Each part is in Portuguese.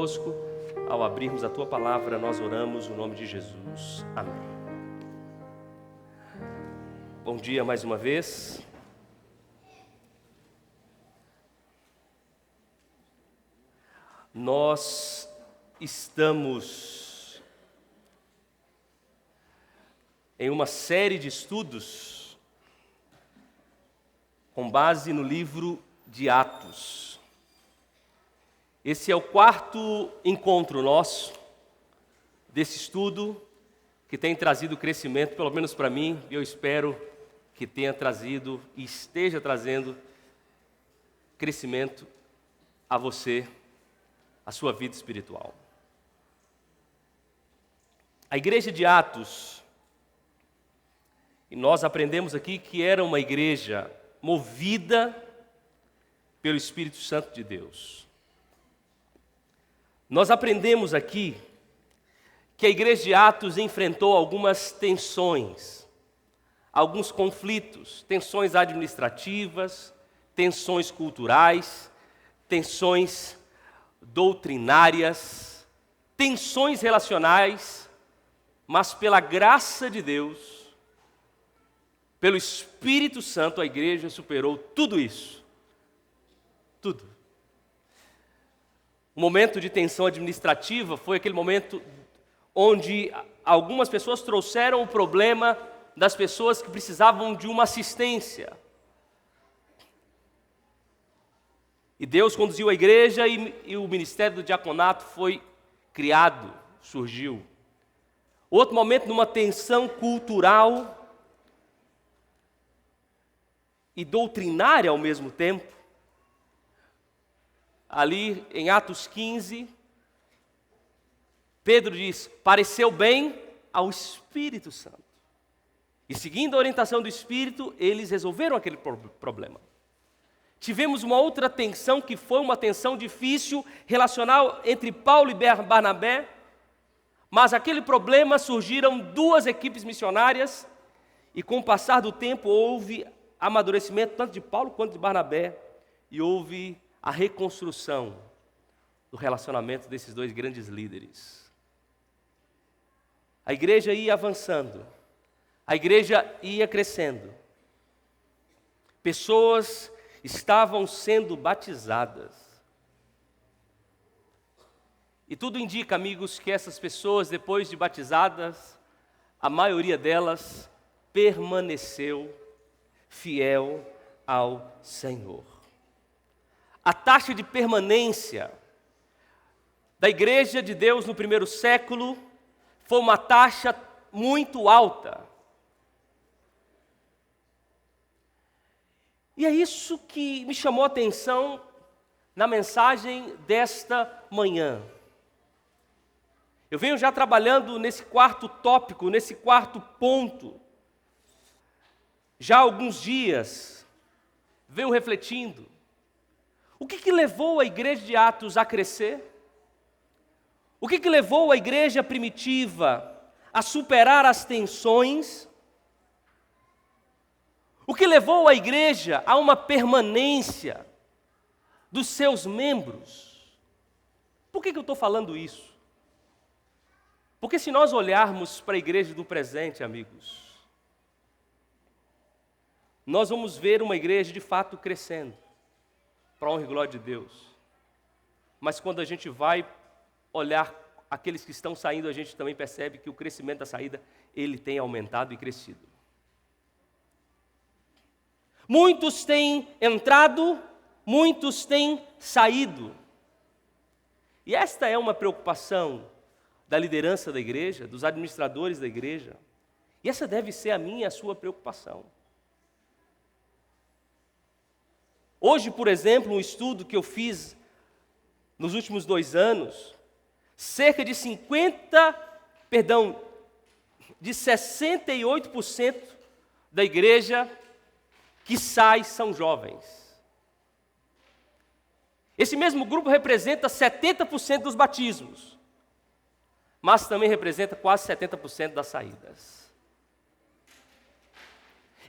conosco. Ao abrirmos a Tua palavra, nós oramos no nome de Jesus. Amém. Bom dia mais uma vez. Nós estamos em uma série de estudos com base no livro de Atos. Esse é o quarto encontro nosso desse estudo que tem trazido crescimento, pelo menos para mim, e eu espero que tenha trazido e esteja trazendo crescimento a você, a sua vida espiritual. A igreja de Atos, e nós aprendemos aqui que era uma igreja movida pelo Espírito Santo de Deus. Nós aprendemos aqui que a igreja de Atos enfrentou algumas tensões, alguns conflitos, tensões administrativas, tensões culturais, tensões doutrinárias, tensões relacionais, mas pela graça de Deus, pelo Espírito Santo, a igreja superou tudo isso. Tudo. O momento de tensão administrativa foi aquele momento onde algumas pessoas trouxeram o problema das pessoas que precisavam de uma assistência. E Deus conduziu a igreja e o ministério do diaconato foi criado, surgiu. Outro momento, numa tensão cultural e doutrinária ao mesmo tempo, ali em Atos 15, Pedro diz: pareceu bem ao Espírito Santo. E seguindo a orientação do Espírito, eles resolveram aquele problema. Tivemos uma outra tensão, que foi uma tensão difícil, relacional entre Paulo e Barnabé, mas aquele problema surgiram duas equipes missionárias, e com o passar do tempo houve amadurecimento tanto de Paulo quanto de Barnabé, e houve a reconstrução do relacionamento desses dois grandes líderes. A igreja ia avançando, a igreja ia crescendo, pessoas estavam sendo batizadas. E tudo indica, amigos, que essas pessoas, depois de batizadas, a maioria delas permaneceu fiel ao Senhor. A taxa de permanência da igreja de Deus no primeiro século foi uma taxa muito alta. E é isso que me chamou a atenção na mensagem desta manhã. Eu venho já trabalhando nesse quarto tópico, nesse quarto ponto, já há alguns dias, venho refletindo. O que levou a igreja de Atos a crescer? O que levou a igreja primitiva a superar as tensões? O que levou a igreja a uma permanência dos seus membros? Por que eu estou falando isso? Porque se nós olharmos para a igreja do presente, amigos, nós vamos ver uma igreja de fato crescendo, para a honra e glória de Deus. Mas quando a gente vai olhar aqueles que estão saindo, a gente também percebe que o crescimento da saída, ele tem aumentado e crescido. Muitos têm entrado, muitos têm saído. E esta é uma preocupação da liderança da igreja, dos administradores da igreja. E essa deve ser a minha e a sua preocupação. Hoje, por exemplo, um estudo que eu fiz nos últimos 2 anos, cerca de 68% da igreja que sai são jovens. Esse mesmo grupo representa 70% dos batismos, mas também representa quase 70% das saídas.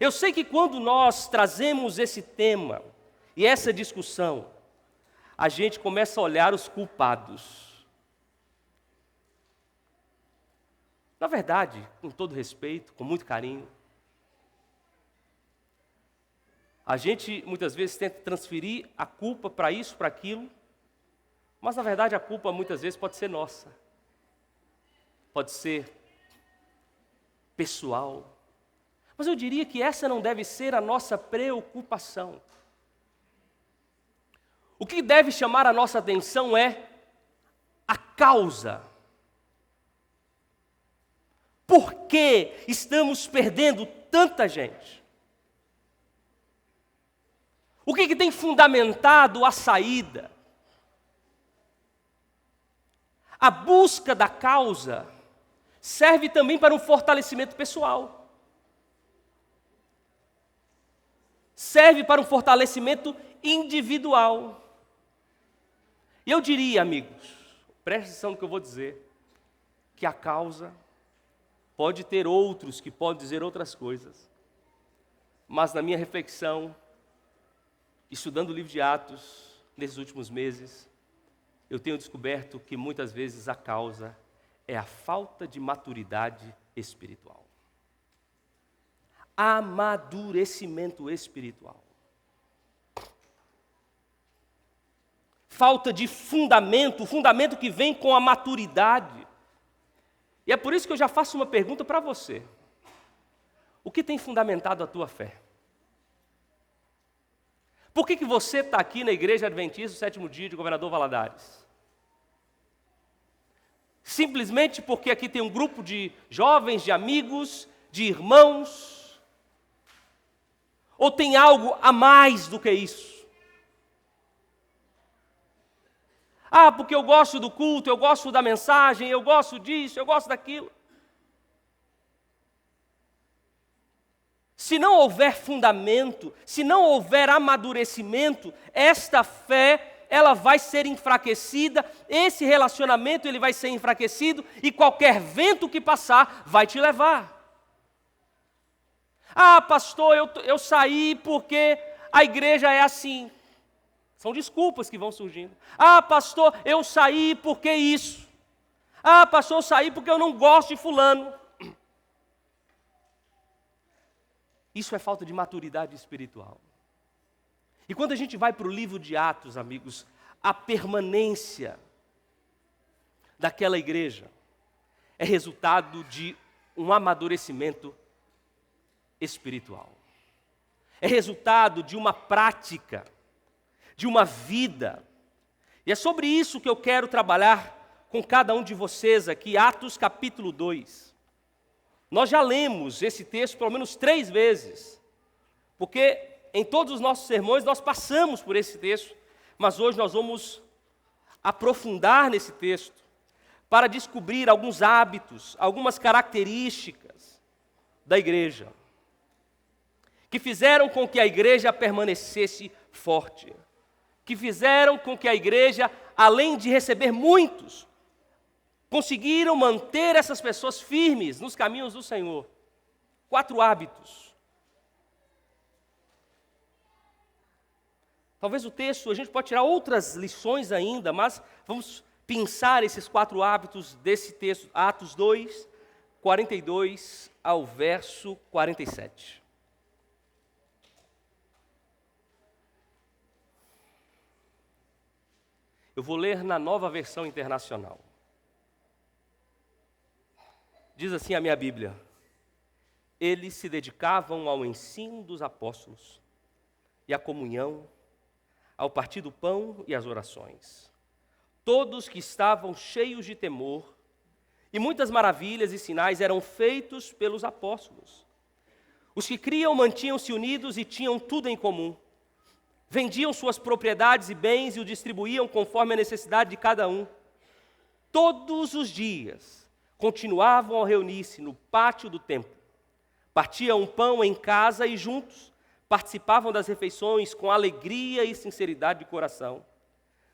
Eu sei que quando nós trazemos esse tema e essa discussão, a gente começa a olhar os culpados. Na verdade, com todo respeito, com muito carinho, a gente muitas vezes tenta transferir a culpa para isso, para aquilo, mas na verdade a culpa muitas vezes pode ser nossa, pode ser pessoal. Mas eu diria que essa não deve ser a nossa preocupação. O que deve chamar a nossa atenção é a causa. Por que estamos perdendo tanta gente? O que tem fundamentado a saída? A busca da causa serve também para um fortalecimento pessoal. Serve para um fortalecimento individual. E eu diria, amigos, preste atenção no que eu vou dizer, que a causa pode ter outros que podem dizer outras coisas. Mas na minha reflexão, estudando o livro de Atos, nesses últimos meses, eu tenho descoberto que muitas vezes a causa é a falta de maturidade espiritual. Amadurecimento espiritual. Falta de fundamento, o fundamento que vem com a maturidade. E é por isso que eu já faço uma pergunta para você. O que tem fundamentado a tua fé? Por que você está aqui na Igreja Adventista, o sétimo dia de Governador Valadares? Simplesmente porque aqui tem um grupo de jovens, de amigos, de irmãos? Ou tem algo a mais do que isso? Ah, porque eu gosto do culto, eu gosto da mensagem, eu gosto disso, eu gosto daquilo. Se não houver fundamento, se não houver amadurecimento, esta fé, ela vai ser enfraquecida, esse relacionamento ele vai ser enfraquecido e qualquer vento que passar vai te levar. Ah, pastor, eu saí porque a igreja é assim. São desculpas que vão surgindo. Ah, pastor, eu saí porque isso. Ah, pastor, eu saí porque eu não gosto de fulano. Isso é falta de maturidade espiritual. E quando a gente vai para o livro de Atos, amigos, a permanência daquela igreja é resultado de um amadurecimento espiritual. É resultado de uma prática, de uma vida. E é sobre isso que eu quero trabalhar com cada um de vocês aqui, Atos capítulo 2. Nós já lemos esse texto pelo menos 3 vezes, porque em todos os nossos sermões nós passamos por esse texto, mas hoje nós vamos aprofundar nesse texto para descobrir alguns hábitos, algumas características da igreja, que fizeram com que a igreja permanecesse forte, que fizeram com que a igreja, além de receber muitos, conseguiram manter essas pessoas firmes nos caminhos do Senhor. 4 hábitos. Talvez o texto, a gente pode tirar outras lições ainda, mas vamos pensar esses 4 hábitos desse texto, Atos 2, 42 ao verso 47. Eu vou ler na Nova Versão Internacional. Diz assim a minha Bíblia: eles se dedicavam ao ensino dos apóstolos e à comunhão, ao partir do pão e às orações. Todos que estavam cheios de temor, e muitas maravilhas e sinais eram feitos pelos apóstolos. Os que criam mantinham-se unidos e tinham tudo em comum. Vendiam suas propriedades e bens e o distribuíam conforme a necessidade de cada um. Todos os dias continuavam a reunir-se no pátio do templo. Partiam um pão em casa e juntos participavam das refeições com alegria e sinceridade de coração,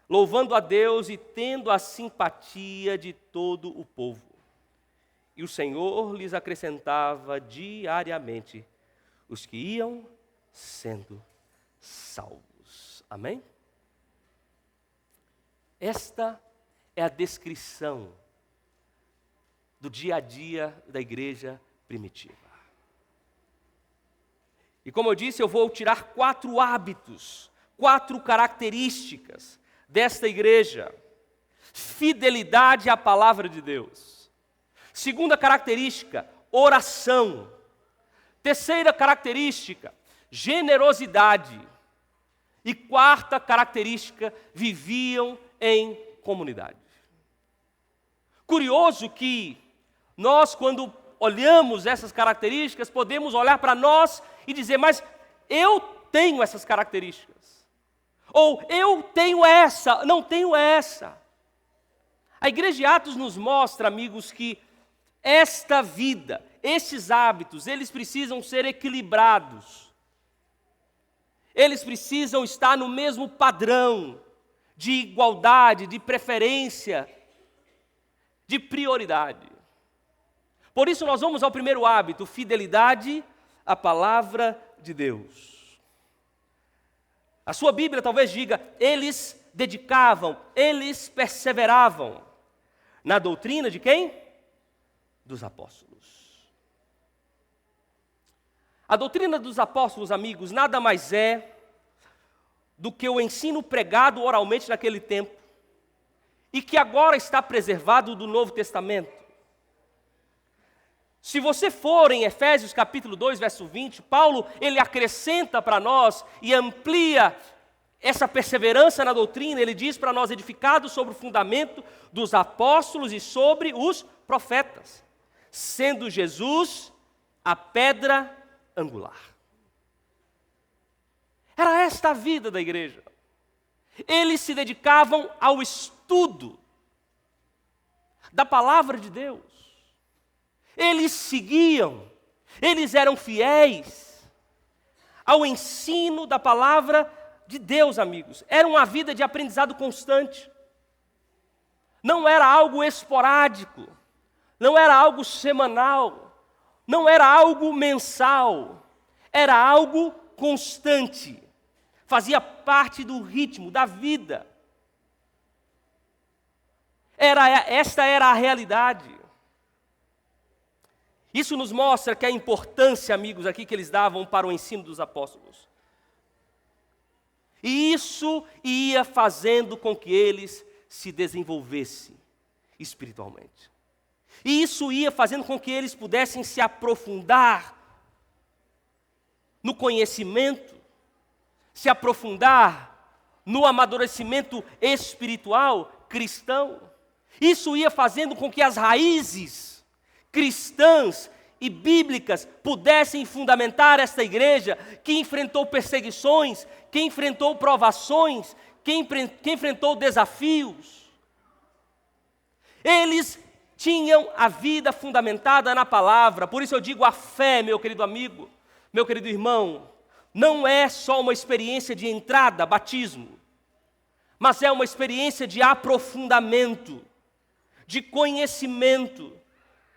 louvando a Deus e tendo a simpatia de todo o povo. E o Senhor lhes acrescentava diariamente os que iam sendo salvos. Amém? Esta é a descrição do dia a dia da igreja primitiva. E como eu disse, eu vou tirar 4 hábitos, 4 características desta igreja. Fidelidade à palavra de Deus. Segunda característica, oração. Terceira característica, generosidade. E quarta característica, viviam em comunidade. Curioso que nós, quando olhamos essas características, podemos olhar para nós e dizer, mas eu tenho essas características. Ou eu tenho essa, não tenho essa. A igreja de Atos nos mostra, amigos, que esta vida, esses hábitos, eles precisam ser equilibrados. Eles precisam estar no mesmo padrão de igualdade, de preferência, de prioridade. Por isso nós vamos ao primeiro hábito, fidelidade à palavra de Deus. A sua Bíblia talvez diga, eles dedicavam, eles perseveravam na doutrina de quem? Dos apóstolos. A doutrina dos apóstolos, amigos, nada mais é do que o ensino pregado oralmente naquele tempo e que agora está preservado do Novo Testamento. Se você for em Efésios capítulo 2, verso 20, Paulo, ele acrescenta para nós e amplia essa perseverança na doutrina. Ele diz para nós, edificados sobre o fundamento dos apóstolos e sobre os profetas, sendo Jesus a pedra angular. Era esta a vida da igreja. Eles se dedicavam ao estudo da palavra de Deus. Eles seguiam, eles eram fiéis ao ensino da palavra de Deus, amigos. Era uma vida de aprendizado constante. Não era algo esporádico, não era algo semanal, não era algo mensal, era algo constante. Fazia parte do ritmo, da vida. Esta era a realidade. Isso nos mostra que a importância, amigos, aqui que eles davam para o ensino dos apóstolos. E isso ia fazendo com que eles se desenvolvessem espiritualmente. E isso ia fazendo com que eles pudessem se aprofundar no conhecimento, se aprofundar no amadurecimento espiritual cristão. Isso ia fazendo com que as raízes cristãs e bíblicas pudessem fundamentar esta igreja que enfrentou perseguições, que enfrentou provações, que enfrentou desafios. Eles tinham a vida fundamentada na palavra. Por isso eu digo, a fé, meu querido amigo, meu querido irmão, não é só uma experiência de entrada, batismo, mas é uma experiência de aprofundamento, de conhecimento.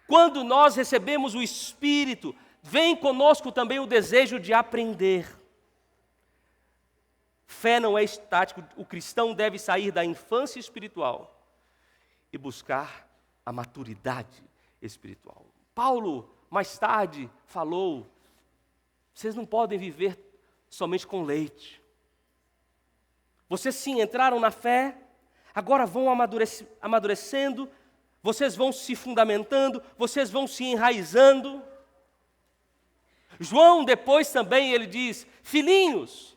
Quando nós recebemos o Espírito, vem conosco também o desejo de aprender. Fé não é estático, o cristão deve sair da infância espiritual e buscar a maturidade espiritual. Paulo, mais tarde, falou, vocês não podem viver somente com leite. Vocês sim entraram na fé, agora vão amadurecendo, vocês vão se fundamentando, vocês vão se enraizando. João depois também ele diz, filhinhos,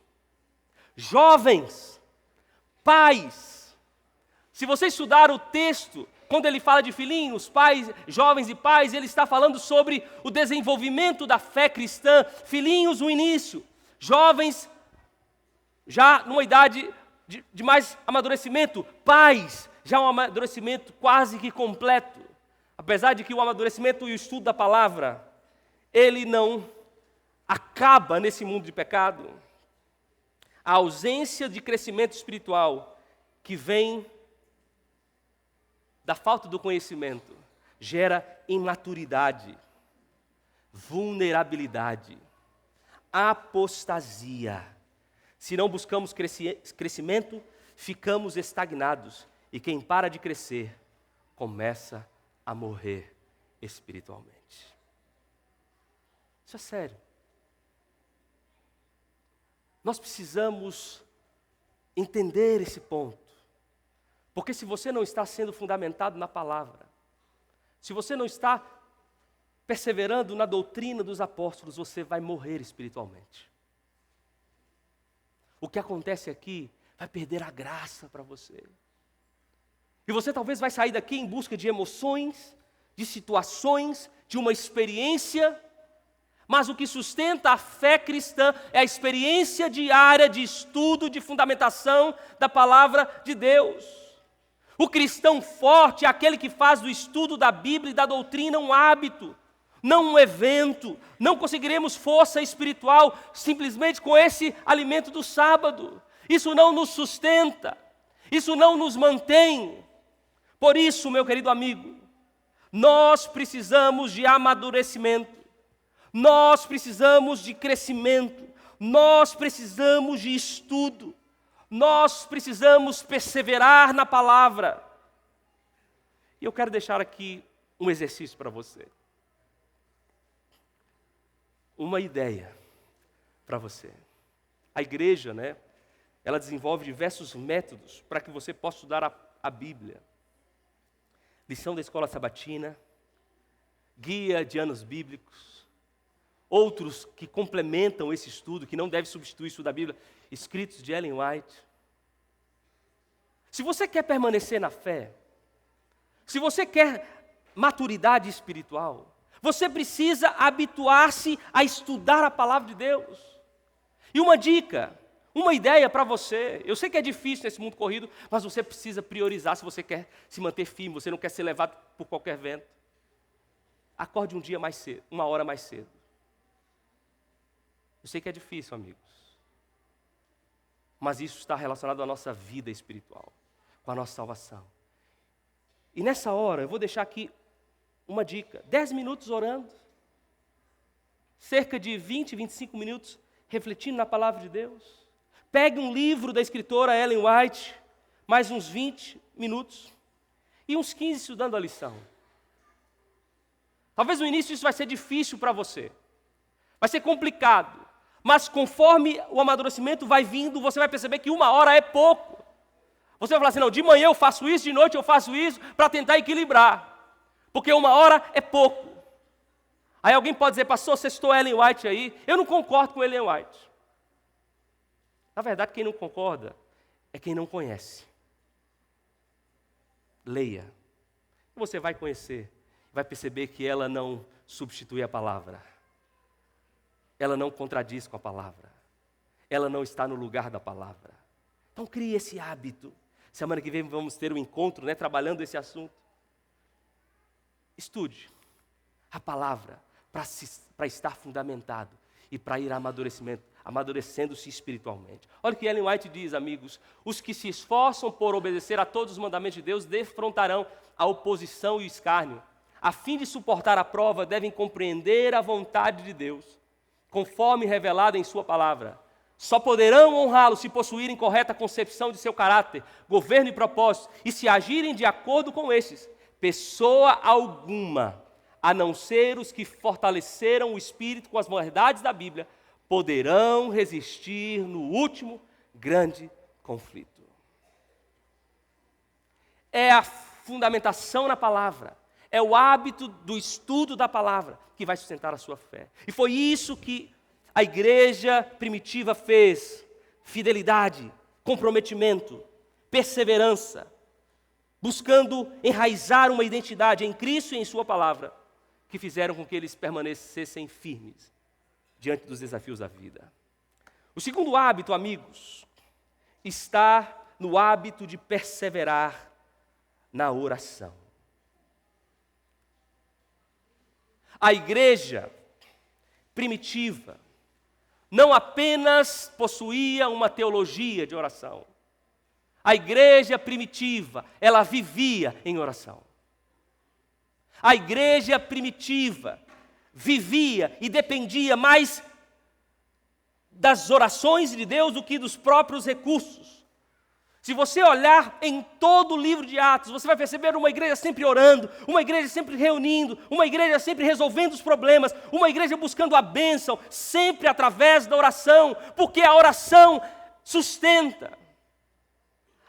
jovens, pais. Se você estudar o texto, quando ele fala de filhinhos, pais, jovens e pais, ele está falando sobre o desenvolvimento da fé cristã. Filhinhos, o início. Jovens, já numa idade de mais amadurecimento. Pais, já um amadurecimento quase que completo. Apesar de que o amadurecimento e o estudo da palavra, ele não acaba nesse mundo de pecado. A ausência de crescimento espiritual que vem da falta do conhecimento gera imaturidade, vulnerabilidade, apostasia. Se não buscamos crescimento, ficamos estagnados. E quem para de crescer, começa a morrer espiritualmente. Isso é sério. Nós precisamos entender esse ponto. Porque se você não está sendo fundamentado na palavra, se você não está perseverando na doutrina dos apóstolos, você vai morrer espiritualmente. O que acontece aqui vai perder a graça para você. E você talvez vai sair daqui em busca de emoções, de situações, de uma experiência, mas o que sustenta a fé cristã é a experiência diária de estudo, de fundamentação da palavra de Deus. O cristão forte é aquele que faz do estudo da Bíblia e da doutrina um hábito, não um evento. Não conseguiremos força espiritual simplesmente com esse alimento do sábado. Isso não nos sustenta, isso não nos mantém. Por isso, meu querido amigo, nós precisamos de amadurecimento, nós precisamos de crescimento, nós precisamos de estudo, nós precisamos perseverar na palavra. E eu quero deixar aqui um exercício para você. Uma ideia para você. A igreja, ela desenvolve diversos métodos para que você possa estudar a Bíblia. Lição da escola sabatina, guia de anos bíblicos, outros que complementam esse estudo, que não deve substituir o estudo da Bíblia, escritos de Ellen White. Se você quer permanecer na fé, se você quer maturidade espiritual, você precisa habituar-se a estudar a palavra de Deus. E uma dica, uma ideia para você, eu sei que é difícil nesse mundo corrido, mas você precisa priorizar se você quer se manter firme, você não quer ser levado por qualquer vento. Acorde um dia mais cedo, uma hora mais cedo. Eu sei que é difícil, amigos, mas isso está relacionado à nossa vida espiritual, com a nossa salvação. E nessa hora, eu vou deixar aqui uma dica: 10 minutos orando, cerca de 20, 25 minutos refletindo na palavra de Deus. Pegue um livro da escritora Ellen White, mais uns 20 minutos, e uns 15 estudando a lição. Talvez no início isso vai ser difícil para você, vai ser complicado, mas conforme o amadurecimento vai vindo, você vai perceber que uma hora é pouco. Você vai falar assim: não, de manhã eu faço isso, de noite eu faço isso, para tentar equilibrar, porque uma hora é pouco. Aí alguém pode dizer: pastor, você citou Ellen White aí. Eu não concordo com Ellen White. Na verdade, quem não concorda é quem não conhece. Leia. Você vai conhecer, vai perceber que ela não substitui a palavra. Ela não contradiz com a palavra. Ela não está no lugar da palavra. Então crie esse hábito. Semana que vem vamos ter um encontro, trabalhando esse assunto. Estude a palavra para estar fundamentado e para ir a amadurecimento, amadurecendo-se espiritualmente. Olha o que Ellen White diz, amigos: os que se esforçam por obedecer a todos os mandamentos de Deus defrontarão a oposição e o escárnio. A fim de suportar a prova, devem compreender a vontade de Deus, conforme revelada em sua palavra. Só poderão honrá-lo se possuírem correta concepção de seu caráter, governo e propósito, e se agirem de acordo com estes. Pessoa alguma, a não ser os que fortaleceram o espírito com as verdades da Bíblia, poderão resistir no último grande conflito. É a fundamentação na palavra, é o hábito do estudo da palavra que vai sustentar a sua fé. E foi isso que a igreja primitiva fez: fidelidade, comprometimento, perseverança, buscando enraizar uma identidade em Cristo e em sua palavra, que fizeram com que eles permanecessem firmes diante dos desafios da vida. O segundo hábito, amigos, está no hábito de perseverar na oração. A igreja primitiva não apenas possuía uma teologia de oração. A igreja primitiva, ela vivia em oração. A igreja primitiva vivia e dependia mais das orações de Deus do que dos próprios recursos. Se você olhar em todo o livro de Atos, você vai perceber uma igreja sempre orando, uma igreja sempre reunindo, uma igreja sempre resolvendo os problemas, uma igreja buscando a bênção, sempre através da oração, porque a oração sustenta.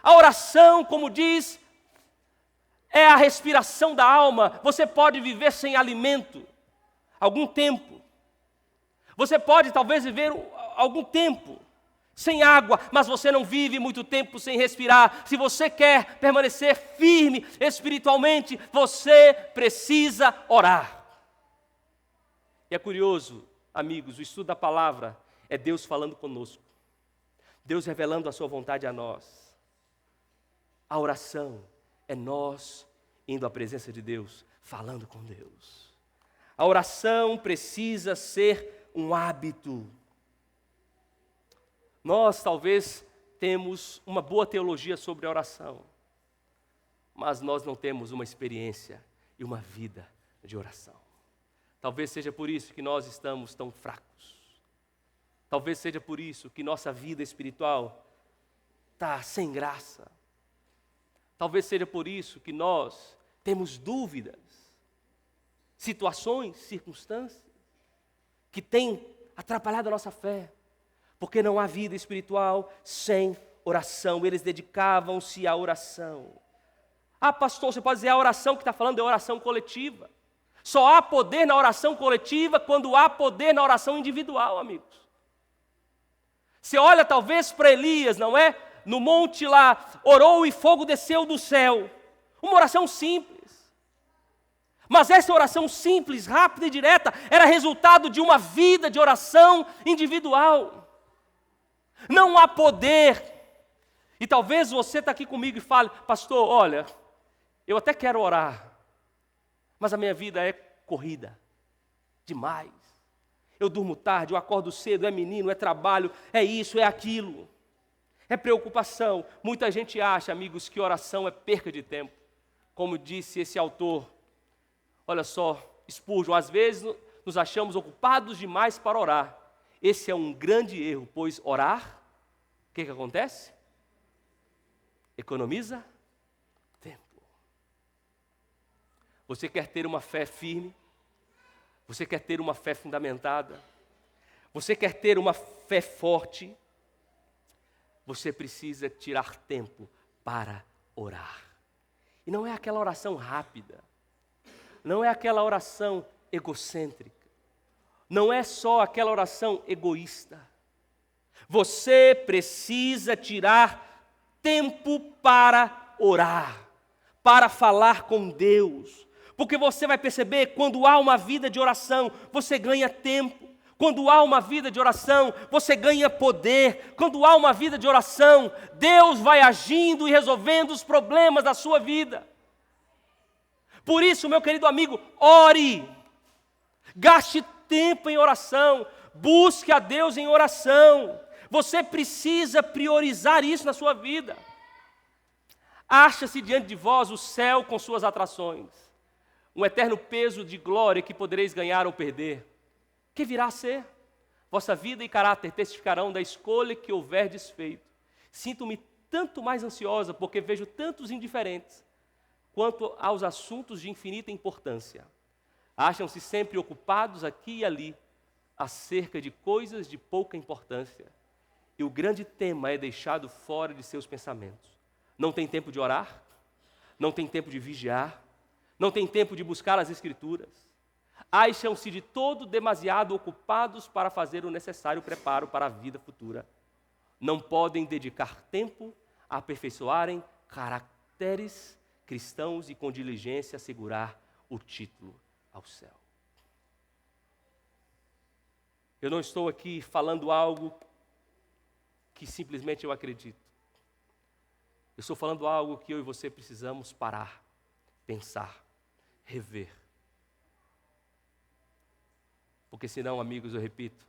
A oração, como diz, é a respiração da alma. Você pode viver sem alimento algum tempo. Você pode talvez viver algum tempo sem água, mas você não vive muito tempo sem respirar. Se você quer permanecer firme espiritualmente, você precisa orar. E é curioso, amigos, o estudo da palavra é Deus falando conosco. Deus revelando a sua vontade a nós. A oração é nós indo à presença de Deus, falando com Deus. A oração precisa ser um hábito. Nós talvez temos uma boa teologia sobre a oração, mas nós não temos uma experiência e uma vida de oração. Talvez seja por isso que nós estamos tão fracos. Talvez seja por isso que nossa vida espiritual está sem graça. Talvez seja por isso que nós temos dúvidas, situações, circunstâncias que têm atrapalhado a nossa fé. Porque não há vida espiritual sem oração. Eles dedicavam-se à oração. Ah, pastor, você pode dizer a oração que está falando é oração coletiva. Só há poder na oração coletiva quando há poder na oração individual, amigos. Você olha talvez para Elias, não é? No monte lá, orou e fogo desceu do céu. Uma oração simples. Mas essa oração simples, rápida e direta, era resultado de uma vida de oração individual. Não há poder. E talvez você está aqui comigo e fale, pastor, olha, eu até quero orar, mas a minha vida é corrida demais. Eu durmo tarde, eu acordo cedo, é menino, é trabalho, é isso, é aquilo. É preocupação. Muita gente acha, amigos, que oração é perca de tempo. Como disse esse autor, olha só, Spurgeon, às vezes nos achamos ocupados demais para orar. Esse é um grande erro, pois orar, o que acontece? Economiza tempo. Você quer ter uma fé firme? Você quer ter uma fé fundamentada? Você quer ter uma fé forte? Você precisa tirar tempo para orar. E não é aquela oração rápida. Não é aquela oração egocêntrica. Não é só aquela oração egoísta. Você precisa tirar tempo para orar, para falar com Deus. Porque você vai perceber, quando há uma vida de oração, você ganha tempo. Quando há uma vida de oração, você ganha poder. Quando há uma vida de oração, Deus vai agindo e resolvendo os problemas da sua vida. Por isso, meu querido amigo, ore. Gaste tempo em oração. Busque a Deus em oração. Você precisa priorizar isso na sua vida. Acha-se diante de vós o céu com suas atrações. Um eterno peso de glória que podereis ganhar ou perder. Que virá a ser? Vossa vida e caráter testificarão da escolha que houverdes feito. Sinto-me tanto mais ansiosa, porque vejo tantos indiferentes, quanto aos assuntos de infinita importância. Acham-se sempre ocupados aqui e ali, acerca de coisas de pouca importância. E o grande tema é deixado fora de seus pensamentos. Não tem tempo de orar, não tem tempo de vigiar, não tem tempo de buscar as Escrituras. Acham-se de todo demasiado ocupados para fazer o necessário preparo para a vida futura. Não podem dedicar tempo a aperfeiçoarem caracteres cristãos e com diligência assegurar o título ao céu. Eu não estou aqui falando algo que simplesmente eu acredito. Eu estou falando algo que eu e você precisamos parar, pensar, rever. Porque senão, amigos, eu repito,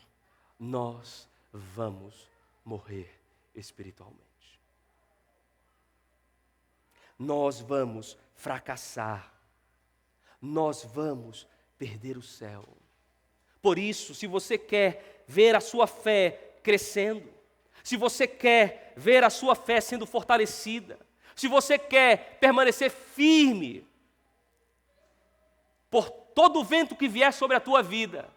nós vamos morrer espiritualmente. Nós vamos fracassar. Nós vamos perder o céu. Por isso, se você quer ver a sua fé crescendo, se você quer ver a sua fé sendo fortalecida, se você quer permanecer firme por todo o vento que vier sobre a tua vida,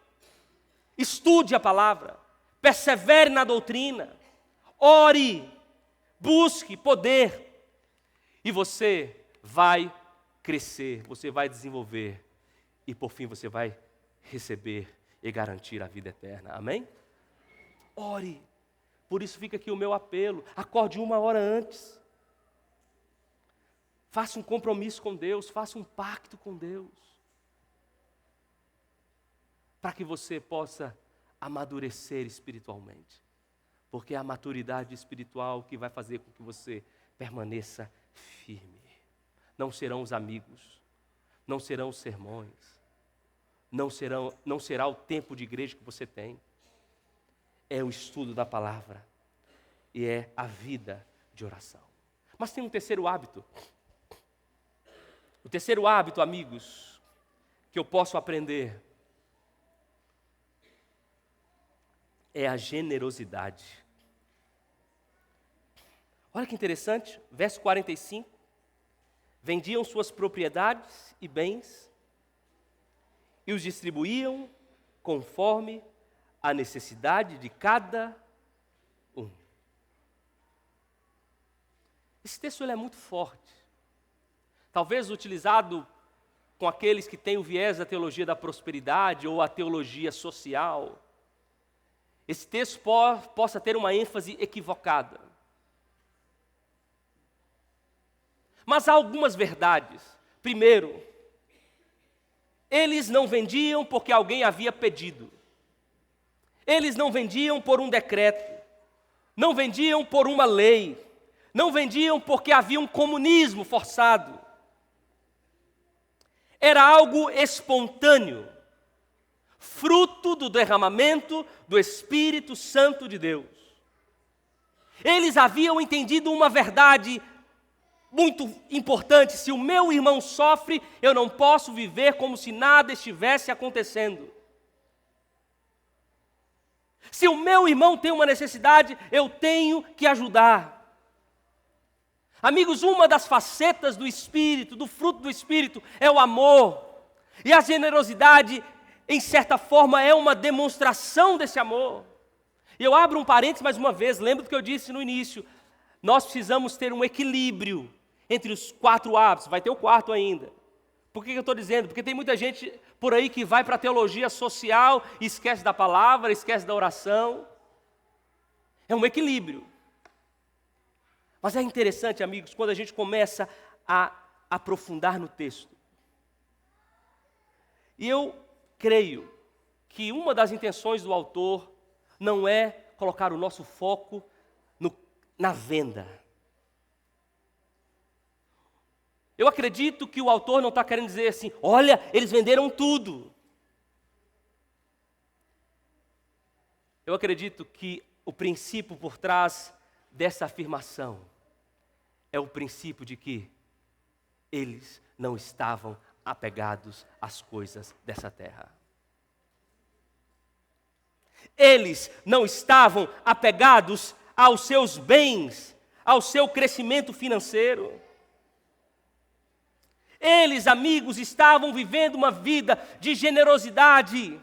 estude a palavra, persevere na doutrina, ore, busque poder, e você vai crescer, você vai desenvolver, e por fim você vai receber e garantir a vida eterna. Amém? Ore. Por isso fica aqui o meu apelo. Acorde 1 hora antes. Faça um compromisso com Deus, faça um pacto com Deus. Para que você possa amadurecer espiritualmente. Porque é a maturidade espiritual que vai fazer com que você permaneça firme. Não serão os amigos, não serão os sermões, não será o tempo de igreja que você tem. É o estudo da palavra e é a vida de oração. Mas tem um terceiro hábito. O terceiro hábito, amigos, que eu posso aprender é a generosidade. Olha que interessante, verso 45. Vendiam suas propriedades e bens e os distribuíam conforme a necessidade de cada um. Esse texto ele é muito forte. Talvez utilizado com aqueles que têm o viés da teologia da prosperidade ou a teologia social. Esse texto possa ter uma ênfase equivocada. Mas há algumas verdades. Primeiro, eles não vendiam porque alguém havia pedido. Eles não vendiam por um decreto. Não vendiam por uma lei. Não vendiam porque havia um comunismo forçado. Era algo espontâneo, fruto do derramamento do Espírito Santo de Deus. Eles haviam entendido uma verdade muito importante: se o meu irmão sofre, eu não posso viver como se nada estivesse acontecendo. Se o meu irmão tem uma necessidade, eu tenho que ajudar. Amigos, uma das facetas do Espírito, do fruto do Espírito, é o amor. E a generosidade, em certa forma, é uma demonstração desse amor. E eu abro um parênteses mais uma vez, lembra do que eu disse no início. Nós precisamos ter um equilíbrio entre os 4 hábitos, vai ter o 4º ainda. Por que eu estou dizendo? Porque tem muita gente por aí que vai para a teologia social e esquece da palavra, esquece da oração. É um equilíbrio. Mas é interessante, amigos, quando a gente começa a aprofundar no texto. E eu creio que uma das intenções do autor não é colocar o nosso foco na venda. Eu acredito que o autor não está querendo dizer assim: olha, eles venderam tudo. Eu acredito que o princípio por trás dessa afirmação é o princípio de que eles não estavam apegados às coisas dessa terra. Eles não estavam apegados aos seus bens, ao seu crescimento financeiro. Eles, amigos, estavam vivendo uma vida de generosidade.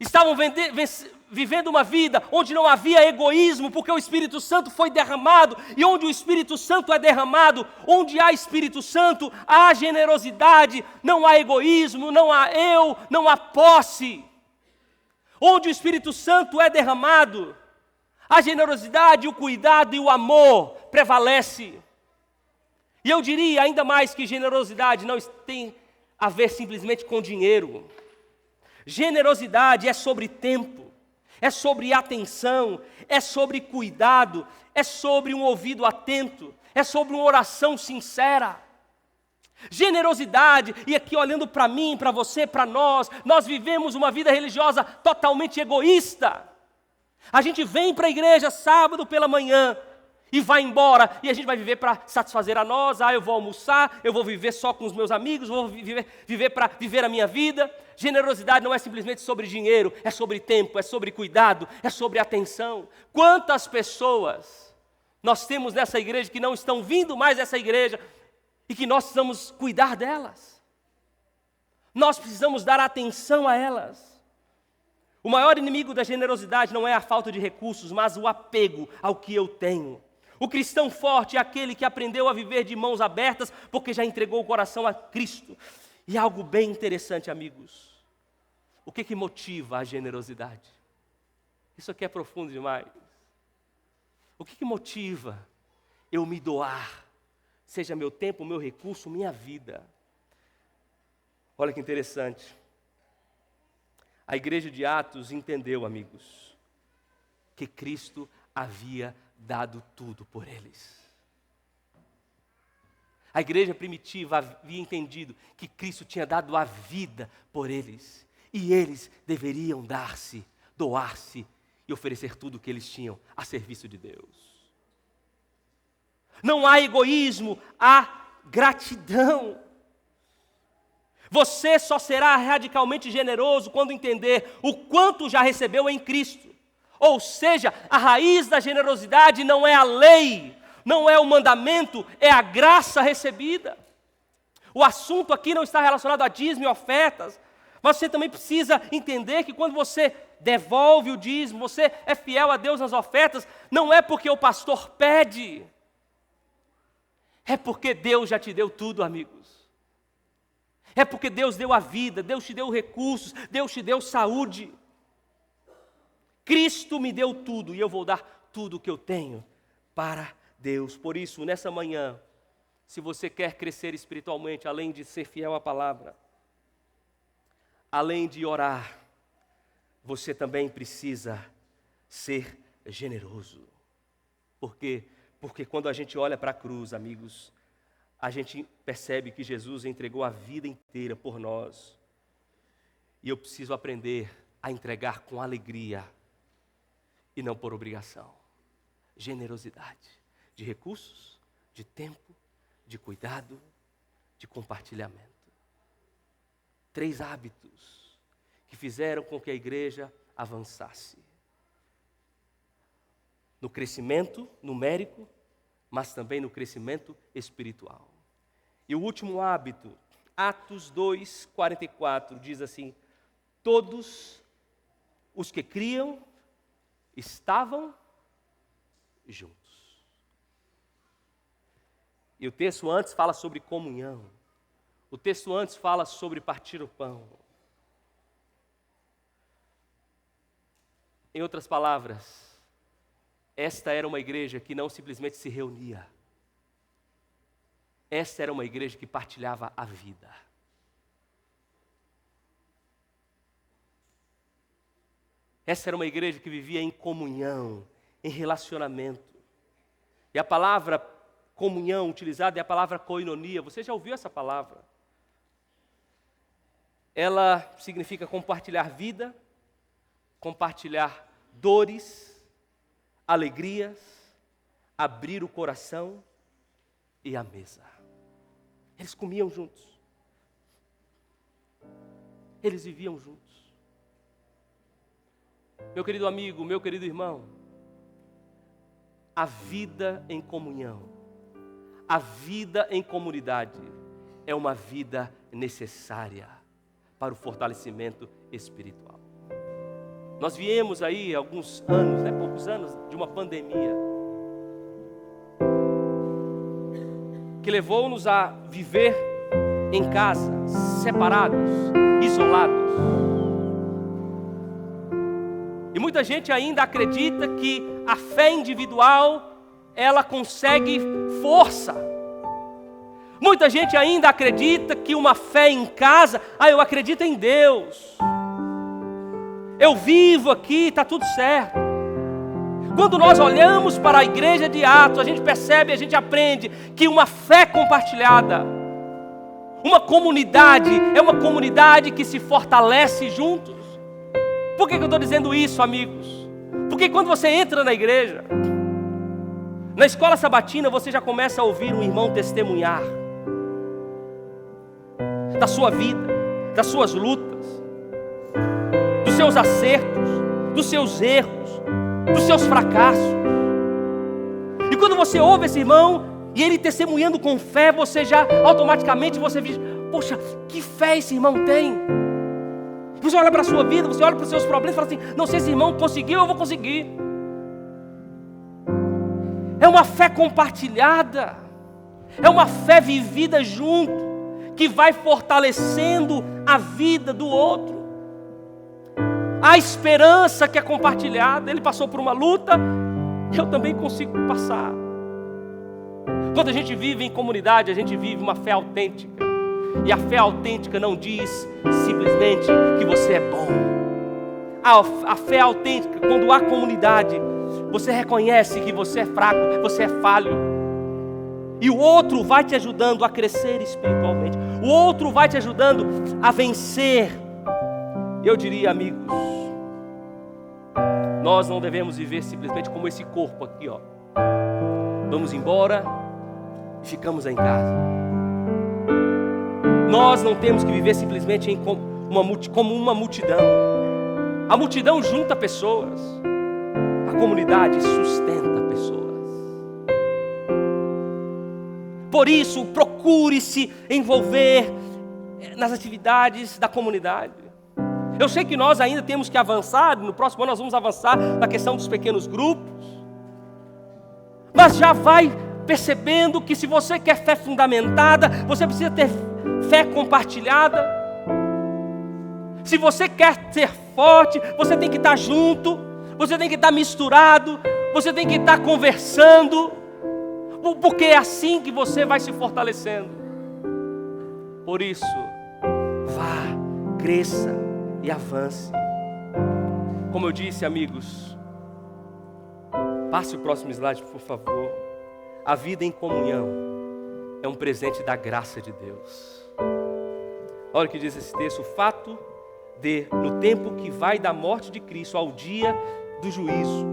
Estavam vivendo uma vida onde não havia egoísmo, porque o Espírito Santo foi derramado, e onde o Espírito Santo é derramado, onde há Espírito Santo, há generosidade, não há egoísmo, não há eu, não há posse. Onde o Espírito Santo é derramado, a generosidade, o cuidado e o amor prevalece. E eu diria ainda mais que generosidade não tem a ver simplesmente com dinheiro. Generosidade é sobre tempo, é sobre atenção, é sobre cuidado, é sobre um ouvido atento, é sobre uma oração sincera. Generosidade, e aqui olhando para mim, para você, para nós vivemos uma vida religiosa totalmente egoísta. A gente vem para a igreja sábado pela manhã, e vai embora, e a gente vai viver para satisfazer a nós. Eu vou almoçar, eu vou viver só com os meus amigos, vou viver para viver a minha vida. Generosidade não é simplesmente sobre dinheiro, é sobre tempo, é sobre cuidado, é sobre atenção. Quantas pessoas nós temos nessa igreja que não estão vindo mais nessa igreja e que nós precisamos cuidar delas? Nós precisamos dar atenção a elas. O maior inimigo da generosidade não é a falta de recursos, mas o apego ao que eu tenho. O cristão forte é aquele que aprendeu a viver de mãos abertas porque já entregou o coração a Cristo. E algo bem interessante, amigos. O que motiva a generosidade? Isso aqui é profundo demais. O que motiva eu me doar? Seja meu tempo, meu recurso, minha vida. Olha que interessante. A igreja de Atos entendeu, amigos, que Cristo havia dado tudo por eles. A igreja primitiva havia entendido que Cristo tinha dado a vida por eles. E eles deveriam dar-se, doar-se e oferecer tudo o que eles tinham a serviço de Deus. Não há egoísmo, há gratidão. Você só será radicalmente generoso quando entender o quanto já recebeu em Cristo. Ou seja, a raiz da generosidade não é a lei, não é o mandamento, é a graça recebida. O assunto aqui não está relacionado a dízimo e ofertas, mas você também precisa entender que quando você devolve o dízimo, você é fiel a Deus nas ofertas, não é porque o pastor pede, é porque Deus já te deu tudo, amigos. É porque Deus deu a vida, Deus te deu recursos, Deus te deu saúde. Cristo me deu tudo e eu vou dar tudo o que eu tenho para Deus. Por isso, nessa manhã, se você quer crescer espiritualmente, além de ser fiel à palavra, além de orar, você também precisa ser generoso. Por quê? Porque quando a gente olha para a cruz, amigos, a gente percebe que Jesus entregou a vida inteira por nós. E eu preciso aprender a entregar com alegria e não por obrigação. Generosidade de recursos, de tempo, de cuidado, de compartilhamento. 3 hábitos que fizeram com que a igreja avançasse. No crescimento numérico, mas também no crescimento espiritual. E o último hábito, Atos 2, 44, diz assim: todos os que criam estavam juntos. E o texto antes fala sobre comunhão. O texto antes fala sobre partir o pão. Em outras palavras, esta era uma igreja que não simplesmente se reunia. Esta era uma igreja que partilhava a vida. Essa era uma igreja que vivia em comunhão, em relacionamento. E a palavra comunhão utilizada é a palavra koinonia. Você já ouviu essa palavra? Ela significa compartilhar vida, compartilhar dores, alegrias, abrir o coração e a mesa. Eles comiam juntos. Eles viviam juntos. Meu querido amigo, meu querido irmão, a vida em comunhão, a vida em comunidade é uma vida necessária para o fortalecimento espiritual. Nós viemos aí alguns anos, poucos anos, de uma pandemia que levou-nos a viver em casa, separados, isolados. E muita gente ainda acredita que a fé individual, ela consegue força. Muita gente ainda acredita que uma fé em casa, eu acredito em Deus. Eu vivo aqui, está tudo certo. Quando nós olhamos para a igreja de Atos, a gente percebe, a gente aprende que uma fé compartilhada, uma comunidade, é uma comunidade que se fortalece juntos. Por que eu estou dizendo isso, amigos? Porque quando você entra na igreja, Na escola sabatina você já começa a ouvir um irmão testemunhar da sua vida, das suas lutas, dos seus acertos, dos seus erros, dos seus fracassos. E quando você ouve esse irmão e ele testemunhando com fé, você já automaticamente você diz: poxa, que fé esse irmão tem. Você olha para a sua vida, você olha para os seus problemas e fala assim: não, se esse irmão conseguiu, eu vou conseguir. É uma fé compartilhada, é uma fé vivida junto, que vai fortalecendo a vida do outro. A esperança que é compartilhada. Ele passou por uma luta, eu também consigo passar. Quando a gente vive em comunidade, a gente vive uma fé autêntica. E a fé autêntica não diz simplesmente que você é bom. A fé autêntica, quando há comunidade, você reconhece que você é fraco, você é falho. E o outro vai te ajudando a crescer espiritualmente. O outro vai te ajudando a vencer. Eu diria, amigos, nós não devemos viver simplesmente como esse corpo aqui, ó. Vamos embora e ficamos em casa. Nós não temos que viver simplesmente como uma multidão. A multidão junta pessoas. A comunidade sustenta pessoas. Por isso, procure se envolver nas atividades da comunidade. Eu sei que nós ainda temos que avançar. No próximo ano nós vamos avançar na questão dos pequenos grupos. Mas já vai percebendo que se você quer fé fundamentada, você precisa ter fé compartilhada. Se você quer ser forte, você tem que estar junto, você tem que estar misturado, você tem que estar conversando, porque é assim que você vai se fortalecendo. Por isso, vá, cresça e avance. Como eu disse, amigos, passe o próximo slide, por favor. A vida em comunhão é um presente da graça de Deus. Olha o que diz esse texto: o fato de, no tempo que vai da morte de Cristo ao dia do juízo,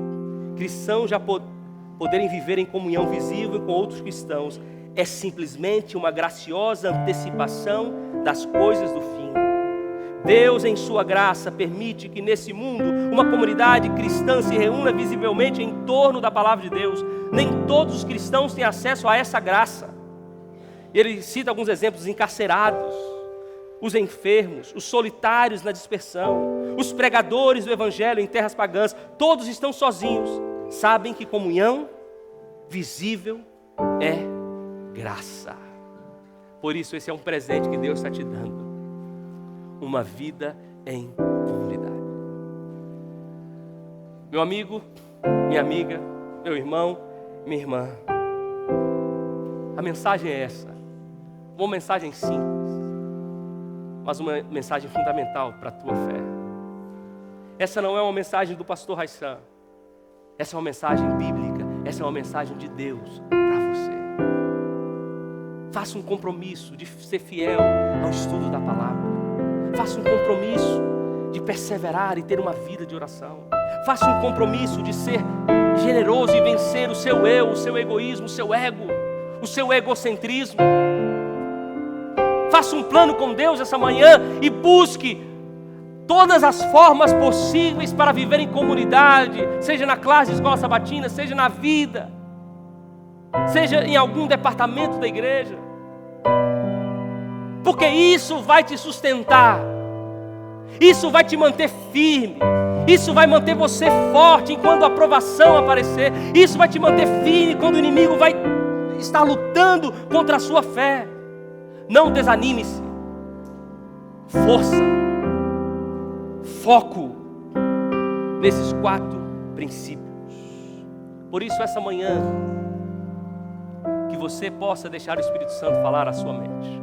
cristãos já poderem viver em comunhão visível com outros cristãos, é simplesmente uma graciosa antecipação das coisas do fim. Deus, em sua graça, permite que nesse mundo uma comunidade cristã se reúna visivelmente em torno da palavra de Deus. Nem todos os cristãos têm acesso a essa graça. Ele cita alguns exemplos: os encarcerados, os enfermos, os solitários na dispersão, os pregadores do evangelho em terras pagãs. Todos estão sozinhos. Sabem que comunhão visível é graça. Por isso, esse é um presente que Deus está te dando. Uma vida em comunidade. Meu amigo, minha amiga, meu irmão, minha irmã, a mensagem é essa. Uma mensagem simples, mas uma mensagem fundamental para a tua fé. Essa não é uma mensagem do pastor Raissan. Essa é uma mensagem bíblica. Essa é uma mensagem de Deus para você. Faça um compromisso de ser fiel ao estudo da palavra. Faça um compromisso de perseverar e ter uma vida de oração. Faça um compromisso de ser generoso e vencer o seu eu, o seu egoísmo, o seu ego, o seu egocentrismo. Faça um plano com Deus essa manhã e busque todas as formas possíveis para viver em comunidade, seja na classe de escola sabatina, seja na vida, seja em algum departamento da igreja. Porque isso vai te sustentar, isso vai te manter firme, isso vai manter você forte enquanto a aprovação aparecer, isso vai te manter firme quando o inimigo vai estar lutando contra a sua fé. Não desanime-se, força, foco nesses 4 princípios. Por isso, essa manhã, que você possa deixar o Espírito Santo falar à sua mente.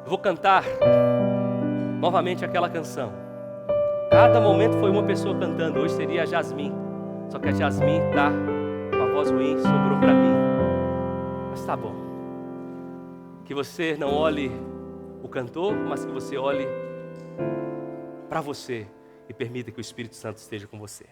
Eu vou cantar novamente aquela canção. Cada momento foi uma pessoa cantando. Hoje seria a Jasmine. Só que a Jasmine está com a voz ruim, sobrou para mim. Mas tá bom. Que você não olhe o cantor, mas que você olhe para você e permita que o Espírito Santo esteja com você.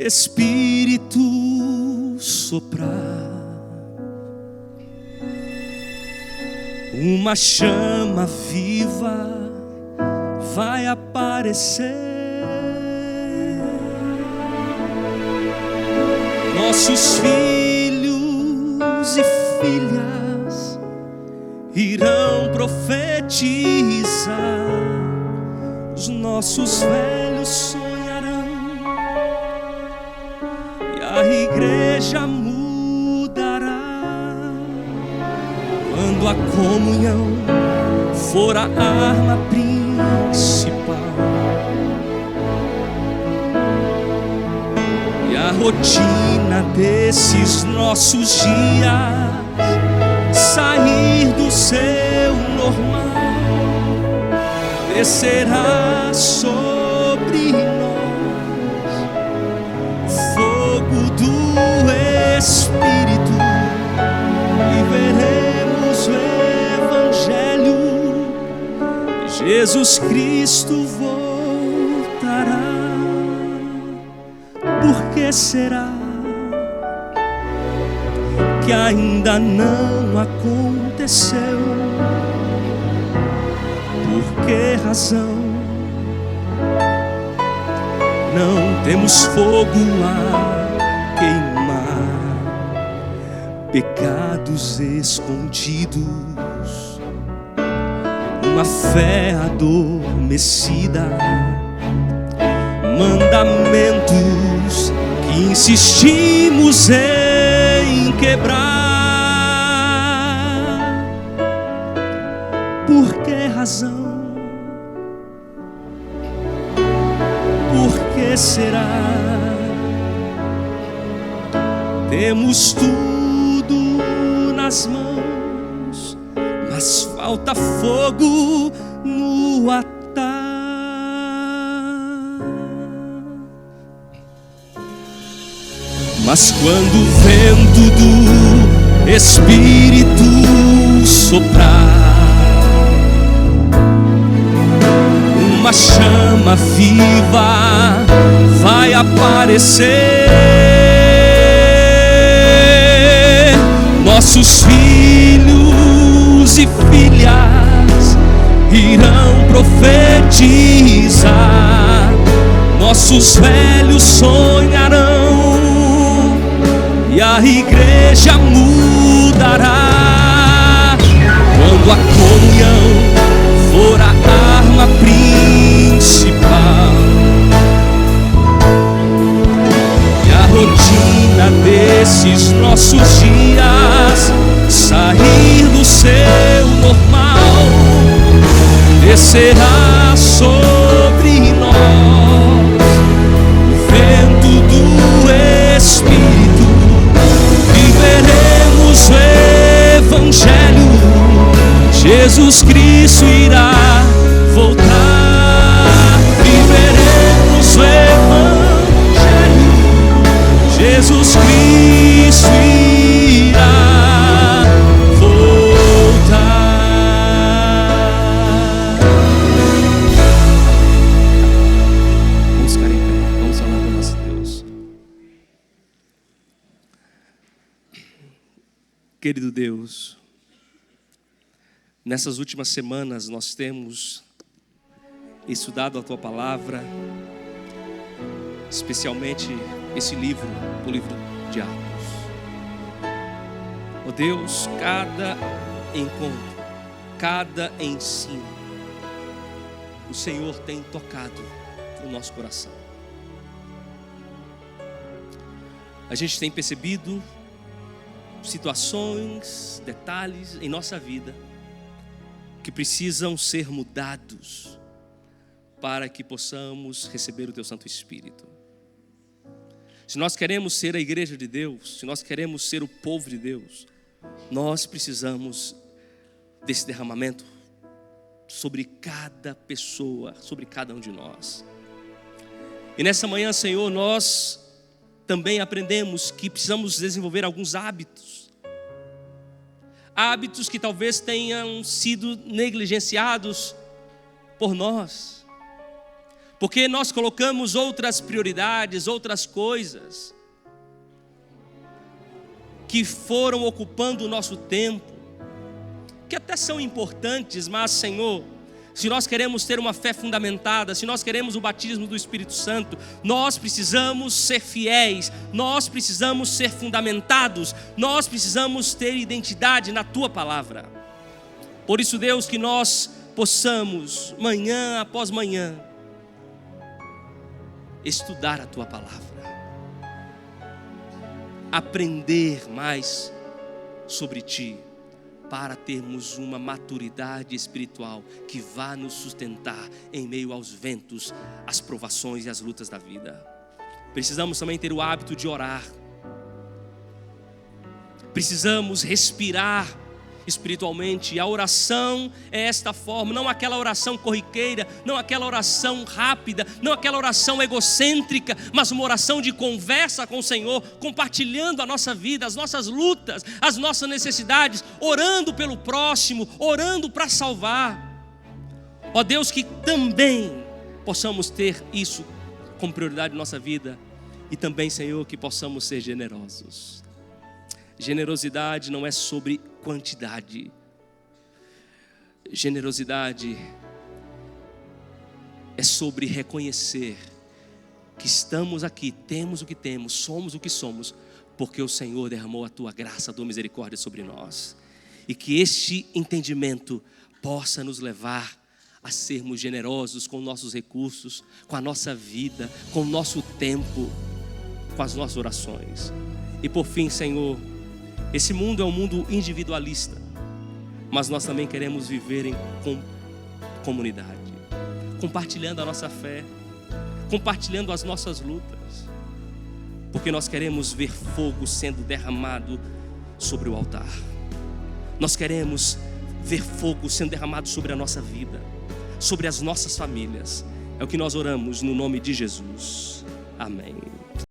Espírito soprar, uma chama viva vai aparecer. Nossos filhos e filhas irão profetizar, os nossos velhos sonharão e a igreja mudará. Quando a comunhão for a arma principal e a rotina desses nossos dias sair do seu normal, descerá sobre nós o fogo do Espírito e veremos o Evangelho. Jesus Cristo voltará. Por que será que ainda não aconteceu? Por que razão não temos fogo a queimar? Pecados escondidos, uma fé adormecida, mandamentos que insistimos em quebrar. Por que razão? Por que será? Temos tudo nas mãos, mas falta fogo no altar. Mas quando o vento do Espírito soprar, uma chama viva vai aparecer. Nossos filhos e filhas irão profetizar, nossos velhos sonharão e a igreja mudará. Quando a comunhão for a arma principal e a rotina desses nossos dias sair do seu normal, descerá sobre nós o vento do Espírito e veremos o Evangelho. Jesus Cristo irá voltar, viveremos o Evangelho. Jesus Cristo irá voltar. Vamos ficar em pé, vamos falar com nosso Deus. Querido Deus, nessas últimas semanas nós temos estudado a Tua Palavra, especialmente esse livro, o livro de Atos. Ó Deus, cada encontro, cada ensino, o Senhor tem tocado no nosso coração. A gente tem percebido situações, detalhes em nossa vida que precisam ser mudados para que possamos receber o Teu Santo Espírito. Se nós queremos ser a igreja de Deus, se nós queremos ser o povo de Deus, nós precisamos desse derramamento sobre cada pessoa, sobre cada um de nós. E nessa manhã, Senhor, nós também aprendemos que precisamos desenvolver alguns hábitos que talvez tenham sido negligenciados por nós, porque nós colocamos outras prioridades, outras coisas que foram ocupando o nosso tempo, que até são importantes, mas, Senhor, se nós queremos ter uma fé fundamentada, se nós queremos o batismo do Espírito Santo, nós precisamos ser fiéis, nós precisamos ser fundamentados, nós precisamos ter identidade na Tua palavra. Por isso, Deus, que nós possamos, manhã após manhã, estudar a Tua palavra, aprender mais sobre Ti, para termos uma maturidade espiritual que vá nos sustentar em meio aos ventos, às provações e às lutas da vida. Precisamos também ter o hábito de orar. Precisamos respirar espiritualmente. E a oração é esta forma, não aquela oração corriqueira, não aquela oração rápida, não aquela oração egocêntrica, mas uma oração de conversa com o Senhor, compartilhando a nossa vida, as nossas lutas, as nossas necessidades, orando pelo próximo, orando para salvar. Ó Deus, que também possamos ter isso como prioridade na nossa vida, e também, Senhor, que possamos ser generosos. Generosidade não é sobre quantidade. Generosidade é sobre reconhecer que estamos aqui, temos o que temos, somos o que somos, porque o Senhor derramou a Tua graça, a Tua misericórdia sobre nós. E que este entendimento possa nos levar a sermos generosos com nossos recursos, com a nossa vida, com o nosso tempo, com as nossas orações. E por fim, Senhor, esse mundo é um mundo individualista, mas nós também queremos viver em comunidade, compartilhando a nossa fé, compartilhando as nossas lutas, porque nós queremos ver fogo sendo derramado sobre o altar. Nós queremos ver fogo sendo derramado sobre a nossa vida, sobre as nossas famílias. É o que nós oramos no nome de Jesus. Amém.